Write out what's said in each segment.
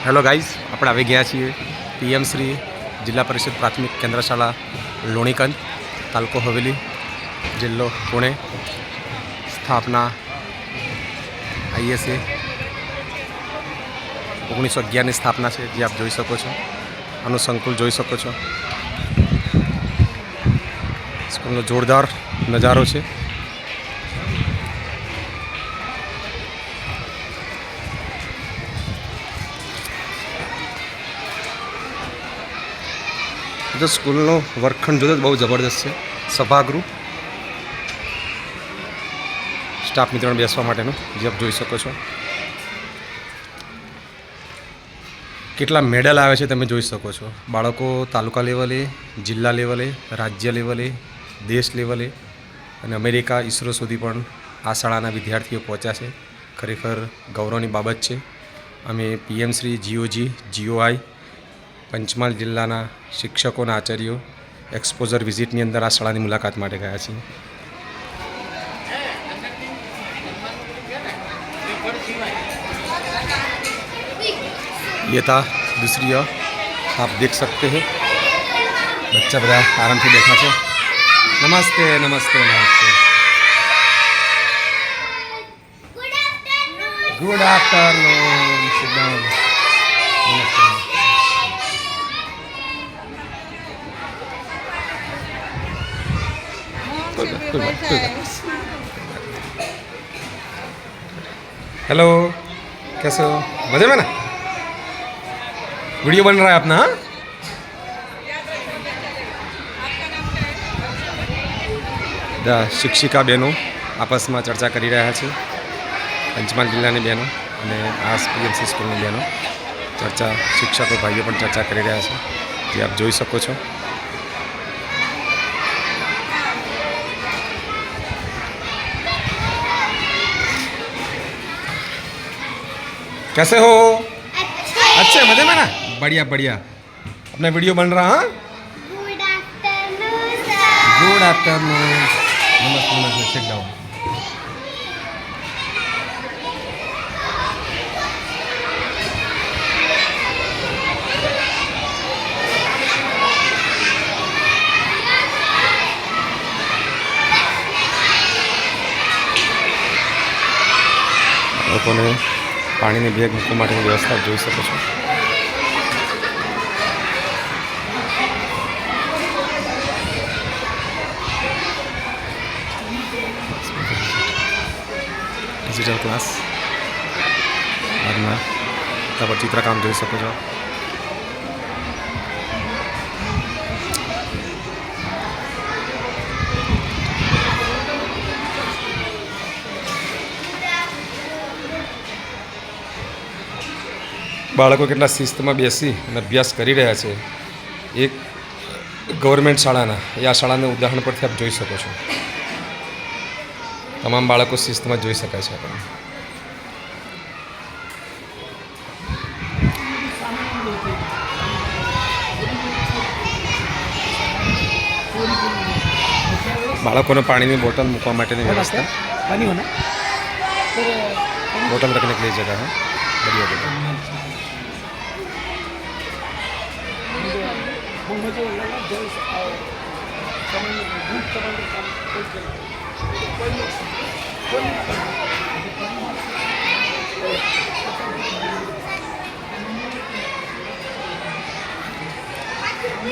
Hello guys, આપણે આવી ગયા છીએ પીએમ શ્રી જિલ્લા પરિષદ પ્રાથમિક કેન્દ્ર શાળા લોણીકંદ, તાલુકો હવેલી, જિલ્લો પુણે. સ્થાપના ISA 1911ની સ્થાપના છે, જે આપ જોઈ શકો છો. આનું સંકુલ જોઈ શકો છો. સ્કૂલનો જોરદાર નજારો છે. જો સ્કૂલનો વર્ગખંડ જોતો બહુ જબરદસ્ત છે. સભાગૃહ, સ્ટાફ મિત્રોને બેસવા માટેનું, જે આપ જોઈ શકો છો. કેટલા મેડલ આવે છે તમે જોઈ શકો છો. બાળકો તાલુકા લેવલે, જિલ્લા લેવલે, રાજ્ય લેવલે, દેશ લેવલે અને અમેરિકા, ISRO સુધી પણ આ શાળાના વિદ્યાર્થીઓ પહોંચ્યા છે. ખરેખર ગૌરવની બાબત છે. અમે PM શ્રી GOI પંચમહાલ જિલ્લાના શિક્ષકો અને આચાર્યો એક્સપોઝર વિઝિટની અંદર આ શાળાની મુલાકાત માટે ગયા છીએ. ये था दूसरी ओर, आप देख सकते हैं बच्चा बड़ा आराम से बैठा है. नमस्ते नमस्ते नमस्ते. Good afternoon. Sit down. नमस्ते. हेलो, कैसे हो? मजे में ना? वीडियो बन रहा है अपना. શિક્ષિકા બહેનો આપસમાં ચર્ચા કરી રહ્યા છે. પંચમહાલ જિલ્લાની બહેનો અને આ PMC સ્કૂલની બહેનો ચર્ચા, શિક્ષકો ભાઈઓ પણ ચર્ચા કરી રહ્યા છે, જે આપ જોઈ શકો છો. कैसे हो? अच्छे, मजे में ना? बढ़िया बढ़िया. अपना वीडियो बन रहा. हाँ, गुड आफ्टरनून. नमस्ते नमस्ते. Sit down. લોકોને પાણીની બેગ મૂકવા માટેની વ્યવસ્થા જોઈ શકો છો. ડિજિટલ ક્લાસ, બાદમાં ત્યાં ચિત્રકામ જોઈ શકો છો. બાળકો કેટલા શિસ્તમાં બેસી અને અભ્યાસ કરી રહ્યા છે. એક ગવર્મેન્ટ શાળાના, એ આ શાળાના ઉદાહરણ પરથી આપ જોઈ શકો છો. તમામ બાળકો શિસ્તમાં જોઈ શકાય છે આપણને. બાળકોને પાણીની બોટલ મૂકવા માટેની વ્યવસ્થા. બોટલ રખने के लिए जगह है. बढ़िया जगह.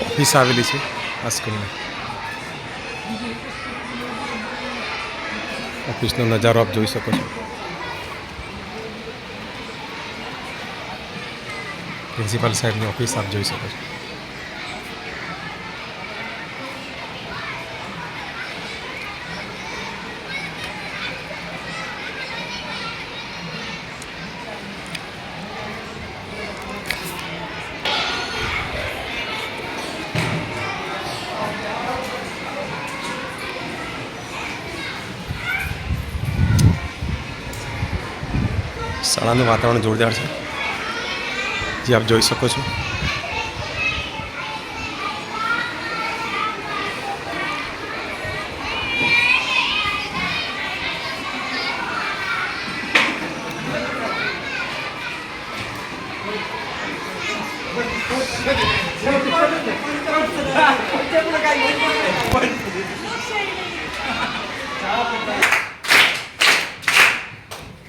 ઓફિસ આવેલી છે આ સ્કૂલમાં. ઓફિસનો નજારો આપ જોઈ શકો છો. પ્રિન્સિપાલ સાહેબની ઓફિસ આપ જોઈ શકો છો. શાળાનું વાતાવરણ જોરદાર છે, જે આપ જોઈ શકો છો.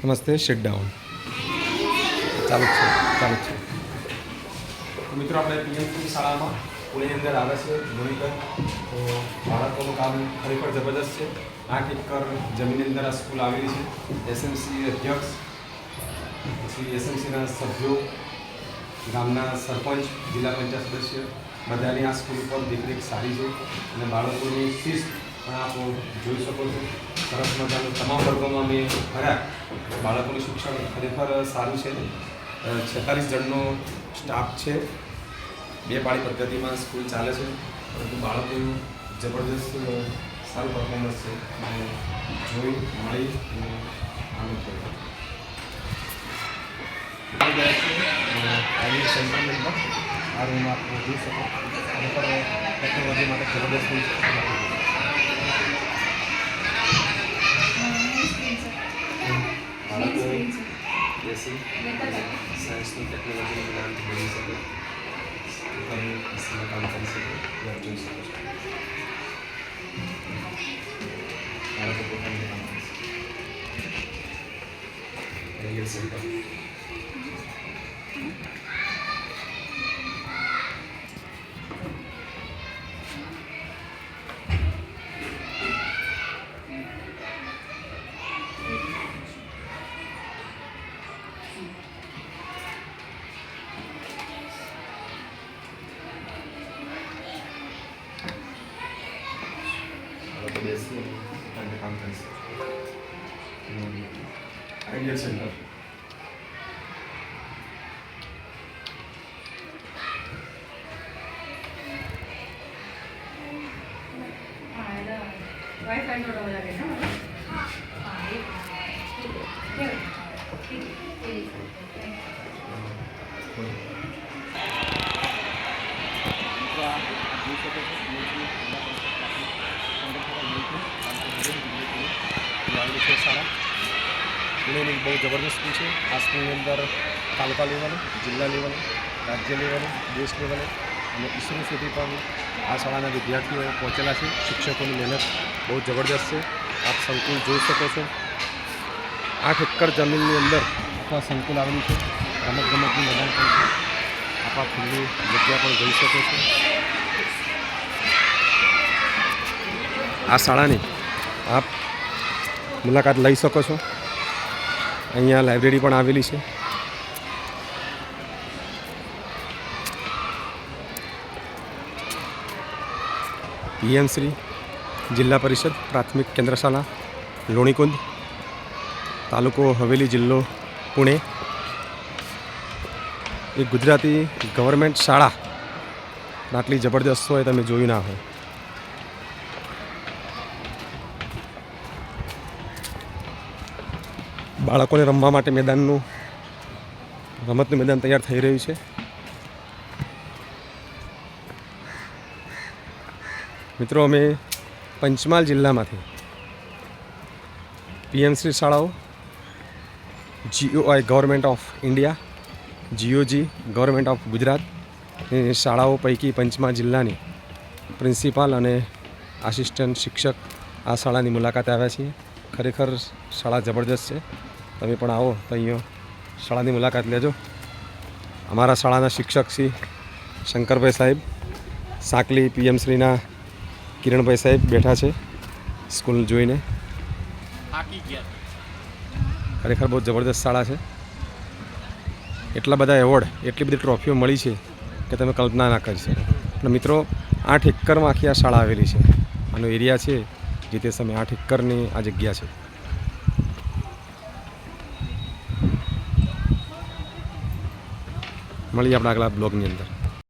નમસ્તે, શેટ ડાઉન ચાલુ છે. તો મિત્રો આપણે પીએમસી શાળામાં પુણેની અંદર આવે છે મોનિટર. તો બાળકોનું કામ ખરેખર જબરદસ્ત છે. 8 એકર જમીનની અંદર આ સ્કૂલ આવેલી છે. એસએમસી અધ્યક્ષ, પછી એસએમસીના સભ્યો, ગામના સરપંચ, જિલ્લા પંચાયત સદસ્ય બધાની આ સ્કૂલ પર દેખરેખ સારી છે અને બાળકોની શિસ્ત પણ આપ જોઈ શકો છો. સરસ મજાનું તમામ વર્ગોમાં અમે ફર્યા. બાળકોનું શિક્ષણ ખરેખર સારું છે. 46 જણનો સ્ટાફ છે. 2 પાળી પદ્ધતિમાં સ્કૂલ ચાલે છે, પરંતુ બાળકોનું જબરદસ્ત સારું પરફોર્મન્સ છે અને જોઈ મળી અને આનંદ થયો. સેન્ટરની અંદર આ રૂમ આપ જોઈ શકો. ખરેખર ટેકનોલોજી માટે જબરદસ્ત છે. બાળકો બેસી સાયન્સની ટેકનોલોજીનું જ્ઞાન મેળવી શકે, પોતાનું કામ કરી શકે, એ આપ જોઈ શકો છો. બાળકો પોતાનું કામ કરી શકે. Career centre. બેસી પોતાનું કામ કરી શકે. Idea centre. वाईफाई जोडावं लागेल ना मला. શાળા પુણેની બહુ જબરદસ્ત સ્કૂલ છે. આ સ્કૂલની અંદર તાલુકા લેવલે, જિલ્લા લેવલે, રાજ્ય લેવલે, દેશ લેવલે અને ઈસરો સુધી પણ આ શાળાના વિદ્યાર્થીઓ પહોંચેલા છે. શિક્ષકોની મહેનત બહુ જબરદસ્ત છે. આપ સંકુલ જોઈ શકો છો. 8 એકર જમીનની અંદર આખા સંકુલ આવેલું છે. રમતગમતનું મેદાન પણ છે. આપ ખુલ્લી જગ્યા પણ જોઈ શકો છો. આ શાળાની આપ મુલાકાત લઈ શકો છો. અહીંયા લાઇબ્રેરી પણ આવેલી છે. પીએમ શ્રી જિલ્લા પરિષદ પ્રાથમિક કેન્દ્ર શાળા લોણીકુંદ, તાલુકો હવેલી, જિલ્લો પુણે. એક ગુજરાતી ગવર્મેન્ટ શાળા આટલી જબરદસ્ત હોય તમે જોયું ના હોય. બાળકોને રમવા માટે રમતનું મેદાન તૈયાર થઈ રહ્યું છે. મિત્રો, અમે પંચમહાલ જિલ્લામાંથી પીએમસી શાળાઓ, GOI government of India, GOG government of Gujarat એ શાળાઓ પૈકી પંચમહાલ જિલ્લાની પ્રિન્સિપાલ અને આસિસ્ટન્ટ શિક્ષક આ શાળાની મુલાકાતે આવ્યા છીએ. ખરેખર શાળા જબરદસ્ત છે. તમે પણ આવો તો અહીંયા શાળાની મુલાકાત લેજો. અમારા શાળાના શિક્ષક શ્રી શંકરભાઈ સાહેબ, સાંકલી પીએમશ્રીના કિરણભાઈ સાહેબ બેઠા છે સ્કૂલ જોઈને. ખરેખર બહુ જબરદસ્ત શાળા છે. એટલા બધા એવોર્ડ, એટલી બધી ટ્રોફીઓ મળી છે કે તમે કલ્પના ના કરી શકો. અને મિત્રો, 8 એકરમાં આખી આ શાળા આવેલી છે. આનો એરિયા છે જે તે સમયે 8 એકરની આ જગ્યા છે. મળીએ આપણા આગલા બ્લોગની અંદર.